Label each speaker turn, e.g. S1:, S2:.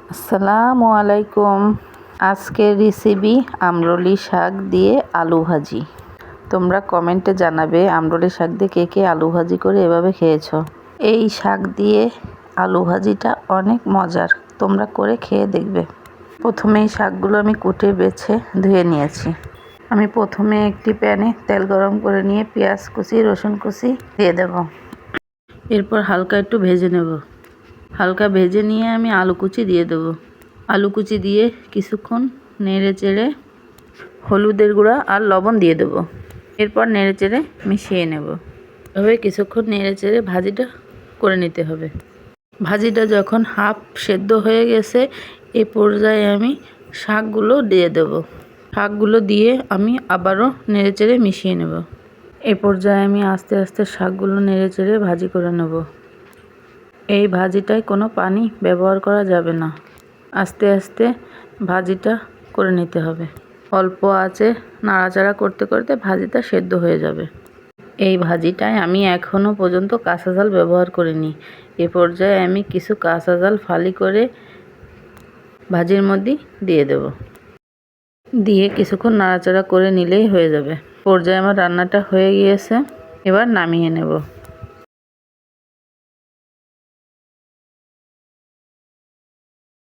S1: আসসালামু আলাইকুম। আজকের রেসিপি আমরলি শাক দিয়ে আলু ভাজি। তোমরা কমেন্টে জানাবে আমরলি শাক দিয়ে কে কে আলু ভাজি করে এভাবে খেয়েছো। এই শাক দিয়ে আলু ভাজিটা অনেক মজার, তোমরা করে খেয়ে দেখবে। প্রথমে এই শাকগুলো আমি কুটে বেছে ধুয়ে নিয়েছি। আমি প্রথমে একটি প্যানে তেল গরম করে নিয়ে পেঁয়াজ কুচি রসুন কুচি দিয়ে দেব। এরপর হালকা একটু ভেজে নেব। হালকা ভেজে নিয়ে আমি আলু কুচি দিয়ে দেবো। আলু কুচি দিয়ে কিছুক্ষণ নেড়ে চেড়ে হলুদের গুঁড়া আর লবণ দিয়ে দেবো। এরপর নেড়ে চেড়ে মিশিয়ে নেব। এভাবে কিছুক্ষণ নেড়ে চেড়ে ভাজিটা করে নিতে হবে। ভাজিটা যখন হাফ সেদ্ধ হয়ে গেছে এ পর্যায়ে আমি শাকগুলো দিয়ে দেব। শাকগুলো দিয়ে আমি আবারও নেড়ে চেড়ে মিশিয়ে নেব। এ পর্যায়ে আমি আস্তে আস্তে শাকগুলো নেড়ে চেড়ে ভাজি করে নেব। এই ভাজিটায় কোনো পানি ব্যবহার করা যাবে না। আস্তে আস্তে ভাজিটা করে নিতে হবে। অল্প আঁচে নাড়াচাড়া করতে করতে ভাজিটা সেদ্ধ হয়ে যাবে। এই ভাজিটায় আমি এখনও পর্যন্ত কাঁচা ঝাল ব্যবহার করিনি। এ পর্যায়ে আমি কিছু কাঁচা ঝাল ফালি করে ভাজির মধ্যে দিয়ে দেব। দিয়ে কিছুক্ষণ নাড়াচাড়া করে নিলেই হয়ে যাবে। পর্যায়ে আমার রান্নাটা হয়ে গিয়েছে, এবার নামিয়ে নেব।